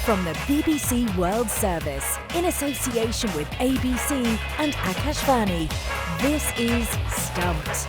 From the BBC World Service, in association with ABC and Akashvani, this is Stumped.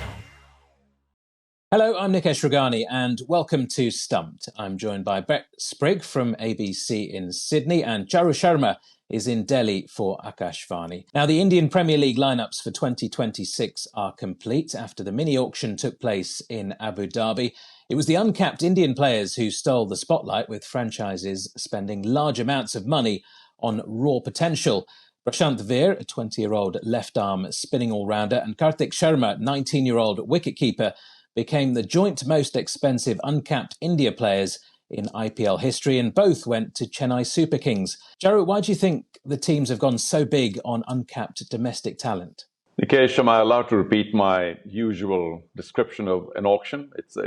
Hello, I'm Nikesh Ragani and welcome to Stumped. I'm joined by Brett Sprigg from ABC in Sydney and Charu Sharma is in Delhi for Akashvani. Now, the Indian Premier League lineups for 2026 are complete after the mini-auction took place in Abu Dhabi. It was the uncapped Indian players who stole the spotlight, with franchises spending large amounts of money on raw potential. Prashant Veer, a 20-year-old left-arm spinning all-rounder, and Karthik Sharma, 19-year-old wicket-keeper, became the joint most expensive uncapped India players in IPL history, and both went to Chennai Super Kings. Charu, why do you think the teams have gone so big on uncapped domestic talent? Nikesh, am I allowed to repeat my usual description of an auction? It's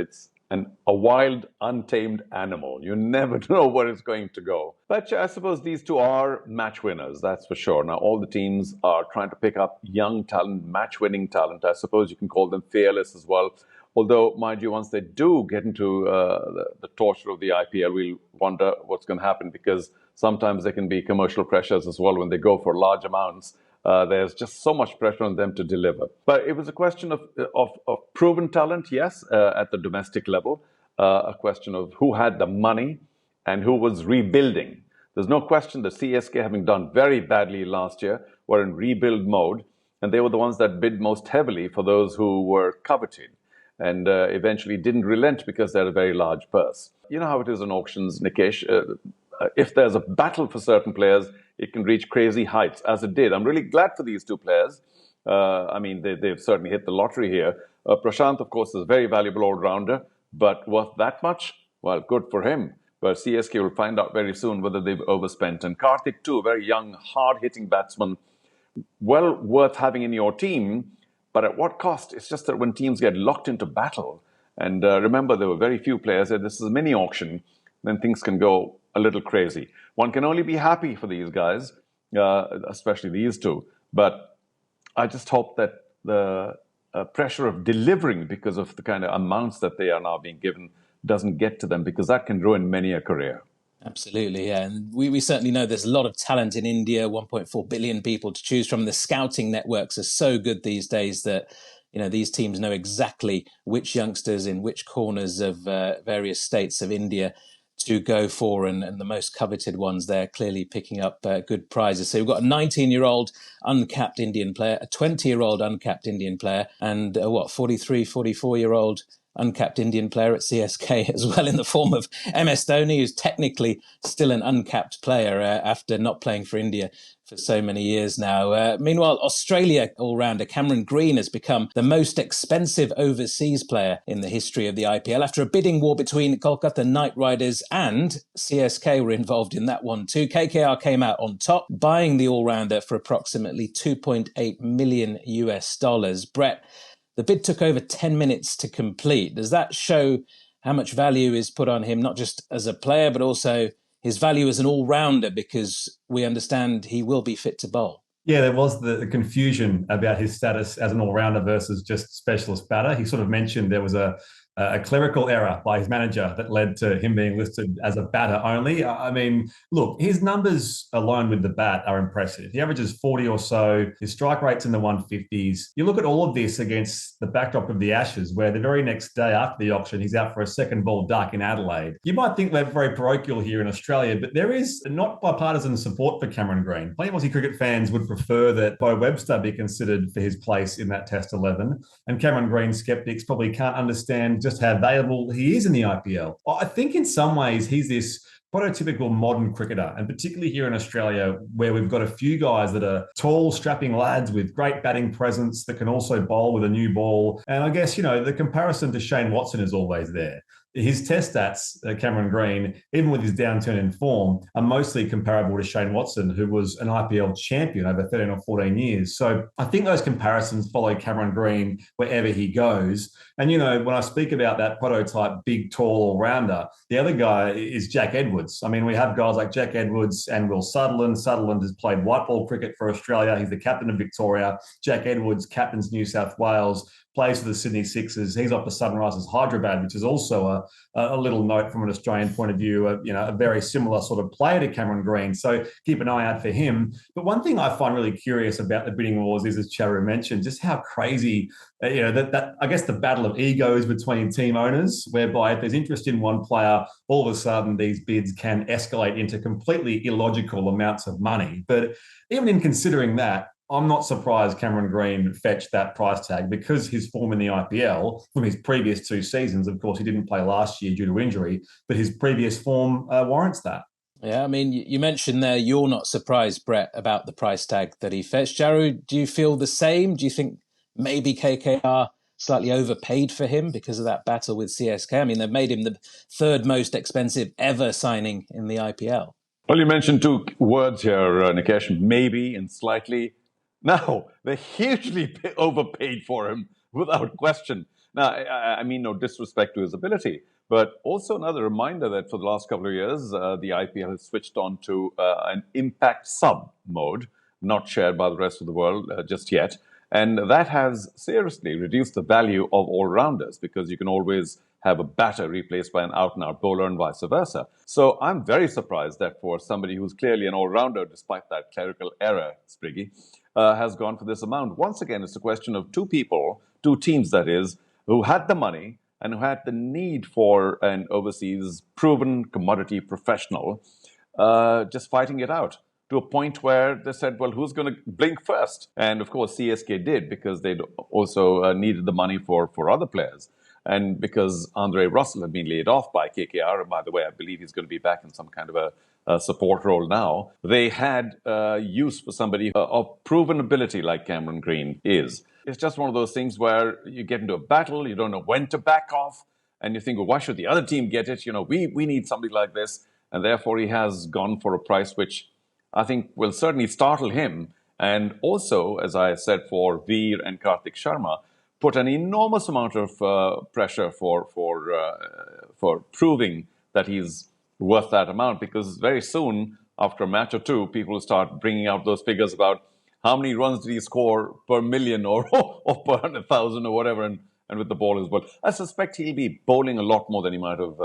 a wild, untamed animal. You never know where it's going to go. But I suppose these two are match winners, that's for sure. Now, all the teams are trying to pick up young talent, match-winning talent. I suppose you can call them fearless as well. Although, mind you, once they do get into the torture of the IPL, we'll wonder what's going to happen, because sometimes there can be commercial pressures as well when they go for large amounts. There's just so much pressure on them to deliver. But it was a question of proven talent, yes, at the domestic level. A question of who had the money and who was rebuilding. There's no question that CSK, having done very badly last year, were in rebuild mode. And they were the ones that bid most heavily for those who were coveted. And eventually didn't relent because they had a very large purse. You know how it is in auctions, Nikesh. If there's a battle for certain players, it can reach crazy heights, as it did. I'm really glad for these two players. They've certainly hit the lottery here. Prashant, of course, is a very valuable all-rounder, but worth that much? Well, good for him. But CSK will find out very soon whether they've overspent. And Karthik, too, a very young, hard-hitting batsman, well worth having in your team. But at what cost? It's just that when teams get locked into battle, and remember, there were very few players, this is a mini auction, then things can go a little crazy. One can only be happy for these guys, especially these two. But I just hope that the pressure of delivering, because of the kind of amounts that they are now being given, doesn't get to them, because that can ruin many a career. Absolutely, yeah. And we certainly know there's a lot of talent in India, 1.4 billion people to choose from. The scouting networks are so good these days that, you know, these teams know exactly which youngsters in which corners of various states of India to go for, and the most coveted ones there clearly picking up good prizes. So we've got a 19-year-old uncapped Indian player, a 20-year-old uncapped Indian player, and 43, 44-year-old uncapped Indian player at CSK as well, in the form of MS Dhoni, who's technically still an uncapped player after not playing for India for so many years now. Meanwhile, Australia all-rounder Cameron Green has become the most expensive overseas player in the history of the IPL after a bidding war between Kolkata Knight Riders and CSK were involved in that one too. KKR came out on top, buying the all-rounder for approximately $2.8 million US. Brett, the bid took over 10 minutes to complete. Does that show how much value is put on him, not just as a player, but also his value as an all-rounder, because we understand he will be fit to bowl? Yeah, there was the confusion about his status as an all-rounder versus just specialist batter. He sort of mentioned there was a clerical error by his manager that led to him being listed as a batter only. I mean, look, his numbers alone with the bat are impressive. He averages 40 or so. His strike rate's in the 150s. You look at all of this against the backdrop of the Ashes, where the very next day after the auction, he's out for a second ball duck in Adelaide. You might think we're very parochial here in Australia, but there is not bipartisan support for Cameron Green. Plenty of Aussie cricket fans would prefer that Bo Webster be considered for his place in that Test 11. And Cameron Green skeptics probably can't understand just how valuable he is in the IPL. I think in some ways he's this prototypical modern cricketer, and particularly here in Australia, where we've got a few guys that are tall, strapping lads with great batting presence that can also bowl with a new ball. And I guess, you know, the comparison to Shane Watson is always there. His test stats, Cameron Green, even with his downturn in form, are mostly comparable to Shane Watson, who was an IPL champion over 13 or 14 years. So I think those comparisons follow Cameron Green wherever he goes. And, you know, when I speak about that prototype big, tall all-rounder, the other guy is Jack Edwards. I mean, we have guys like Jack Edwards and Will Sutherland. Sutherland has played white ball cricket for Australia. He's the captain of Victoria. Jack Edwards captains New South Wales. plays for the Sydney Sixers. He's off to Sunrisers Hyderabad, which is also a little note from an Australian point of view, a very similar sort of player to Cameron Green. So keep an eye out for him. But one thing I find really curious about the bidding wars is, as Charu mentioned, just how crazy, that I guess the battle of egos between team owners, whereby if there's interest in one player, all of a sudden these bids can escalate into completely illogical amounts of money. But even in considering that, I'm not surprised Cameron Green fetched that price tag, because his form in the IPL from his previous 2 seasons, of course, he didn't play last year due to injury, but his previous form warrants that. Yeah, I mean, you mentioned there you're not surprised, Brett, about the price tag that he fetched. Jaru, do you feel the same? Do you think maybe KKR slightly overpaid for him because of that battle with CSK? I mean, they've made him the 3rd most expensive ever signing in the IPL. Well, you mentioned 2 words here, Nikesh, maybe and slightly. No, they hugely overpaid for him, without question. Now, I mean no disrespect to his ability, but also another reminder that for the last couple of years, the IPL has switched on to an impact sub mode, not shared by the rest of the world just yet. And that has seriously reduced the value of all-rounders, because you can always have a batter replaced by an out-and-out bowler and vice versa. So I'm very surprised that for somebody who's clearly an all-rounder, despite that clerical error, Spriggy, has gone for this amount. Once again, it's a question of 2 people, 2 teams that is, who had the money and who had the need for an overseas proven commodity professional, just fighting it out to a point where they said, well, who's going to blink first? And of course, CSK did, because they also needed the money for other players. And because Andre Russell had been laid off by KKR, and by the way, I believe he's going to be back in some kind of a support role now, they had use for somebody of proven ability like Cameron Green is. It's just one of those things where you get into a battle, you don't know when to back off, and you think, well, why should the other team get it? We need somebody like this. And therefore, he has gone for a price which I think will certainly startle him. And also, as I said, for Veer and Karthik Sharma, put an enormous amount of pressure for proving that he's worth that amount, because very soon, after a match or 2, people will start bringing out those figures about how many runs did he score per million or per 100,000 or whatever, and with the ball as well. I suspect he'll be bowling a lot more than he might have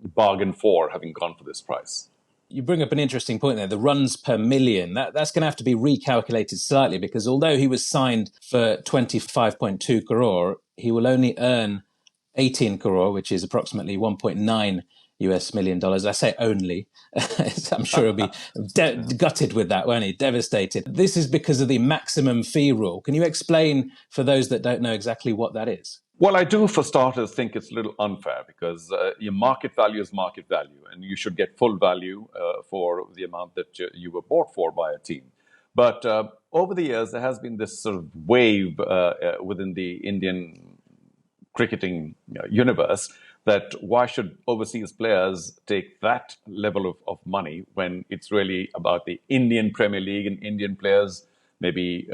bargained for, having gone for this price. You bring up an interesting point there, the runs per million. That's going to have to be recalculated slightly, because although he was signed for 25.2 crore, he will only earn 18 crore, which is approximately $1.9 million. I say only. I'm sure he'll be gutted with that, won't he? Devastated. This is because of the maximum fee rule. Can you explain for those that don't know exactly what that is? Well, I do, for starters, think it's a little unfair, because your market value is market value, and you should get full value for the amount that you were bought for by a team. But over the years, there has been this sort of wave within the Indian cricketing universe that why should overseas players take that level of money when it's really about the Indian Premier League and Indian players maybe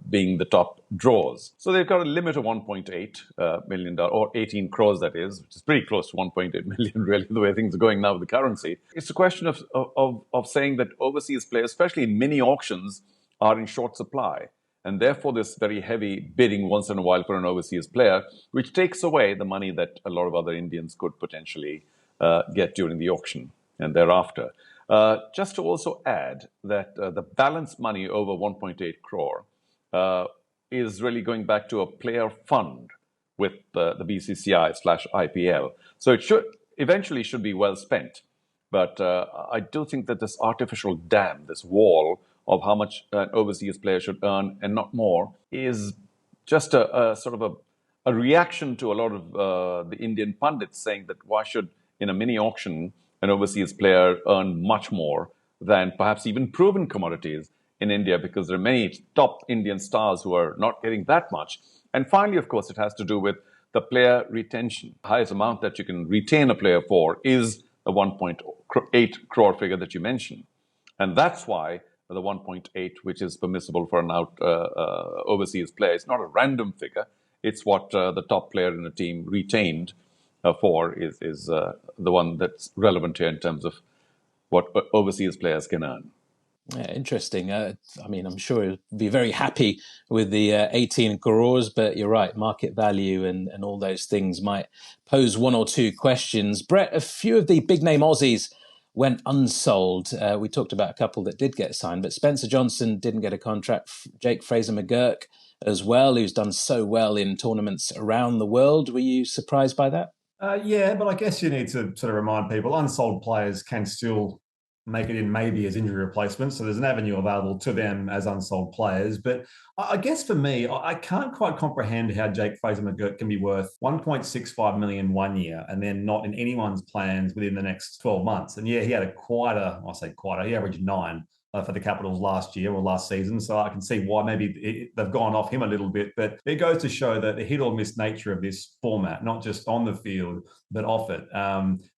being the top draws. So they've got a limit of $1.8 million, or 18 crores, that is, which is pretty close to 1.8 million, really, the way things are going now with the currency. It's a question of saying that overseas players, especially in mini auctions, are in short supply. And therefore, this very heavy bidding once in a while for an overseas player, which takes away the money that a lot of other Indians could potentially get during the auction and thereafter. Just to also add that the balance money over 1.8 crore is really going back to a player fund with the BCCI/IPL. So it eventually should be well spent. But I do think that this artificial dam, this wall of how much an overseas player should earn and not more, is just a sort of a reaction to a lot of the Indian pundits saying that why should, in a mini auction, an overseas player earn much more than perhaps even proven commodities in India, because there are many top Indian stars who are not getting that much. And finally, of course, it has to do with the player retention. The highest amount that you can retain a player for is the 1.8 crore figure that you mentioned. And that's why the 1.8, which is permissible for an overseas player, it's not a random figure. It's what the top player in a team retained for is the one that's relevant here in terms of what overseas players can earn. Yeah, interesting. I mean, I'm sure he'll be very happy with the 18 crores, but you're right, market value and all those things might pose one or two questions. Brett, a few of the big name Aussies went unsold. We talked about a couple that did get signed, but Spencer Johnson didn't get a contract. Jake Fraser McGurk as well, who's done so well in tournaments around the world. Were you surprised by that? Yeah, but I guess you need to sort of remind people unsold players can still make it in maybe as injury replacements. So there's an avenue available to them as unsold players. But I guess for me, I can't quite comprehend how Jake Fraser McGurk can be worth 1.65 million 1 year and then not in anyone's plans within the next 12 months. And yeah, he had he averaged 9 for the Capitals last year or last season. So I can see why maybe they've gone off him a little bit. But it goes to show that the hit or miss nature of this format, not just on the field, but off it.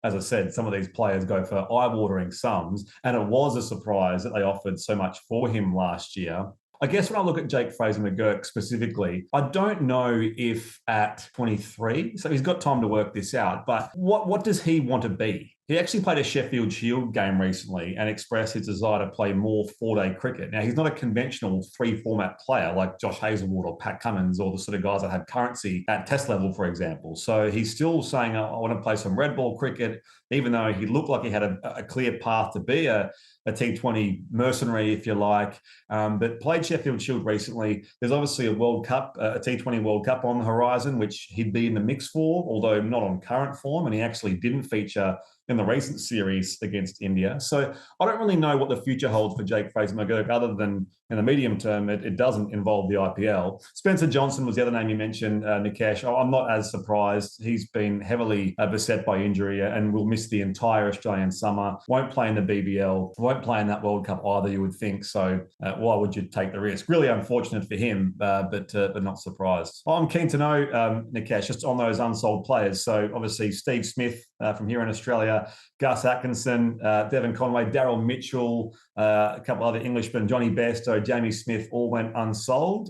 As I said, some of these players go for eye-watering sums. And it was a surprise that they offered so much for him last year. I guess when I look at Jake Fraser McGurk specifically, I don't know if at 23, so he's got time to work this out, but what does he want to be? He actually played a Sheffield Shield game recently and expressed his desire to play more 4-day cricket. Now, he's not a conventional 3-format player like Josh Hazlewood or Pat Cummins or the sort of guys that have currency at test level, for example. So he's still saying, I want to play some red ball cricket, even though he looked like he had a clear path to be a T20 mercenary, if you like, but played Sheffield Shield recently. There's obviously a World Cup, a T20 World Cup on the horizon, which he'd be in the mix for, although not on current form, and he actually didn't feature in the recent series against India. So I don't really know what the future holds for Jake Fraser McGurk, other than in the medium term, it doesn't involve the IPL. Spencer Johnson was the other name you mentioned, Nikesh. I'm not as surprised. He's been heavily beset by injury and will miss the entire Australian summer. Won't play in the BBL, won't play in that World Cup either, you would think. So why would you take the risk? Really unfortunate for him, but not surprised. I'm keen to know, Nikesh, just on those unsold players. So obviously Steve Smith from here in Australia, Gus Atkinson, Devon Conway, Daryl Mitchell, a couple other Englishmen, Johnny Bairstow, Jamie Smith, all went unsold.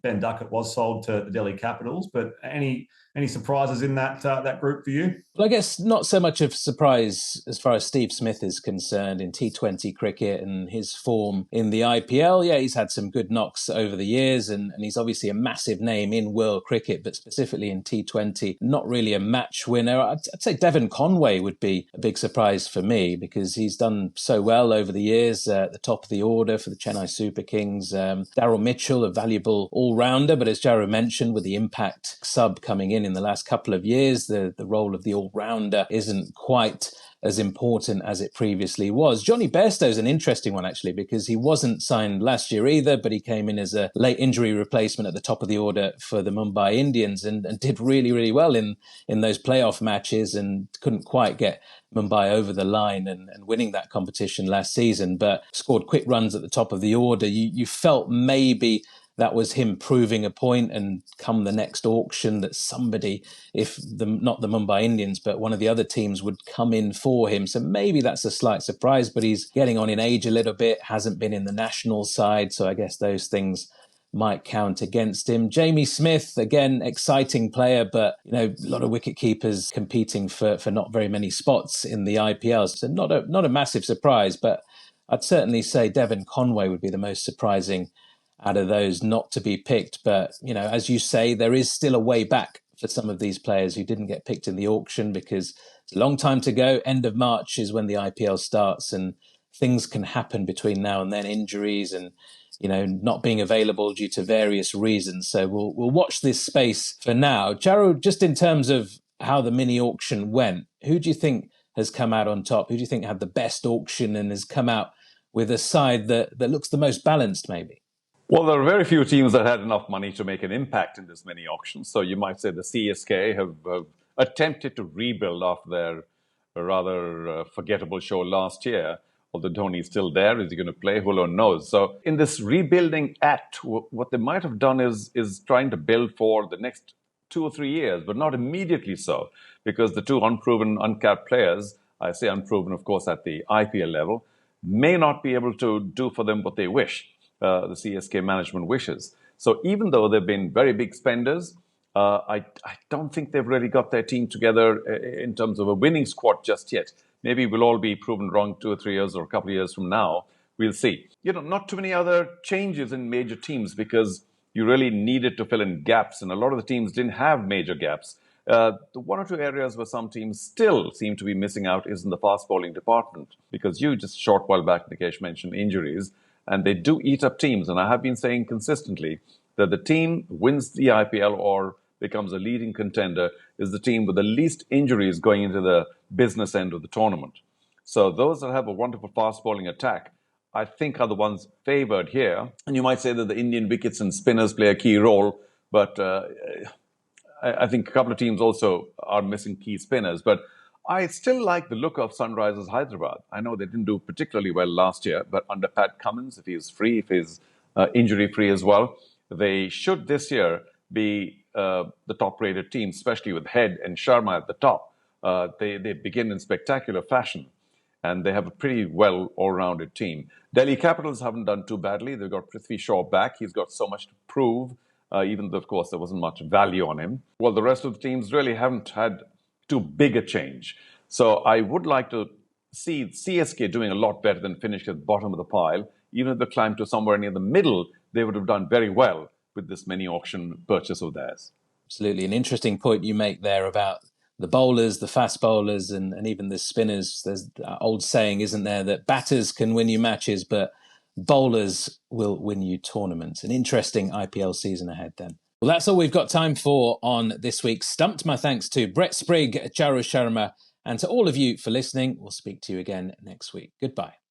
Ben Duckett was sold to the Delhi Capitals, but any surprises in that group for you? Well, I guess not so much of a surprise as far as Steve Smith is concerned in T20 cricket and his form in the IPL. Yeah, he's had some good knocks over the years and he's obviously a massive name in world cricket, but specifically in T20, not really a match winner. I'd say Devon Conway would be a big surprise for me because he's done so well over the years at the top of the order for the Chennai Super Kings. Daryl Mitchell, a valuable all-rounder, but as Jarrod mentioned, with the impact sub coming in the last couple of years, the role of the all-rounder isn't quite as important as it previously was. Johnny Bairstow is an interesting one, actually, because he wasn't signed last year either, but he came in as a late injury replacement at the top of the order for the Mumbai Indians and did really, really well in those playoff matches and couldn't quite get Mumbai over the line and winning that competition last season, but scored quick runs at the top of the order. You felt maybe that was him proving a point, and come the next auction that somebody, not the Mumbai Indians, but one of the other teams would come in for him. So maybe that's a slight surprise, but he's getting on in age a little bit, hasn't been in the national side. So I guess those things might count against him. Jamie Smith, again, exciting player, but a lot of wicket keepers competing for not very many spots in the IPL. So not a massive surprise, but I'd certainly say Devon Conway would be the most surprising out of those not to be picked. But, as you say, there is still a way back for some of these players who didn't get picked in the auction because it's a long time to go. End of March is when the IPL starts and things can happen between now and then, injuries and, not being available due to various reasons. So we'll watch this space for now. Jarrod, just in terms of how the mini auction went, who do you think has come out on top? Who do you think had the best auction and has come out with a side that looks the most balanced, maybe? Well, there are very few teams that had enough money to make an impact in this mini auction. So you might say the CSK have attempted to rebuild after their rather forgettable show last year. Although Dhoni's still there, is he going to play? Who knows? So in this rebuilding act, what they might have done is trying to build for the next 2 or 3 years, but not immediately so, because the two unproven, uncapped players, I say unproven, of course, at the IPL level, may not be able to do for them what they wish. The CSK management wishes. So even though they've been very big spenders, I don't think they've really got their team together in terms of a winning squad just yet. Maybe we'll all be proven wrong 2 or 3 years or a couple of years from now we'll see. Not too many other changes in major teams because you really needed to fill in gaps, and a lot of the teams didn't have major gaps. The one or two areas where some teams still seem to be missing out is in the fast bowling department, because you just a short while back, Nikesh, mentioned injuries, and they do eat up teams. And I have been saying consistently that the team wins the IPL or becomes a leading contender is the team with the least injuries going into the business end of the tournament. So those that have a wonderful fast bowling attack, I think, are the ones favored here. And you might say that the Indian wickets and spinners play a key role, but I think a couple of teams also are missing key spinners. But I still like the look of Sunrisers Hyderabad. I know they didn't do particularly well last year, but under Pat Cummins, if he's free, if he's injury-free as well, they should this year be the top-rated team, especially with Head and Sharma at the top. They begin in spectacular fashion, and they have a pretty well all-rounded team. Delhi Capitals haven't done too badly. They've got Prithvi Shaw back. He's got so much to prove, even though, of course, there wasn't much value on him. Well, the rest of the teams really haven't had too big a change. So I would like to see CSK doing a lot better than finishing at the bottom of the pile. Even if they climbed to somewhere near the middle, they would have done very well with this mini auction purchase of theirs. Absolutely. An interesting point you make there about the bowlers, the fast bowlers, and even the spinners. There's an old saying, isn't there, that batters can win you matches, but bowlers will win you tournaments. An interesting IPL season ahead then. Well, that's all we've got time for on this week's Stumped. My thanks to Brett Sprigg, Charu Sharma, and to all of you for listening. We'll speak to you again next week. Goodbye.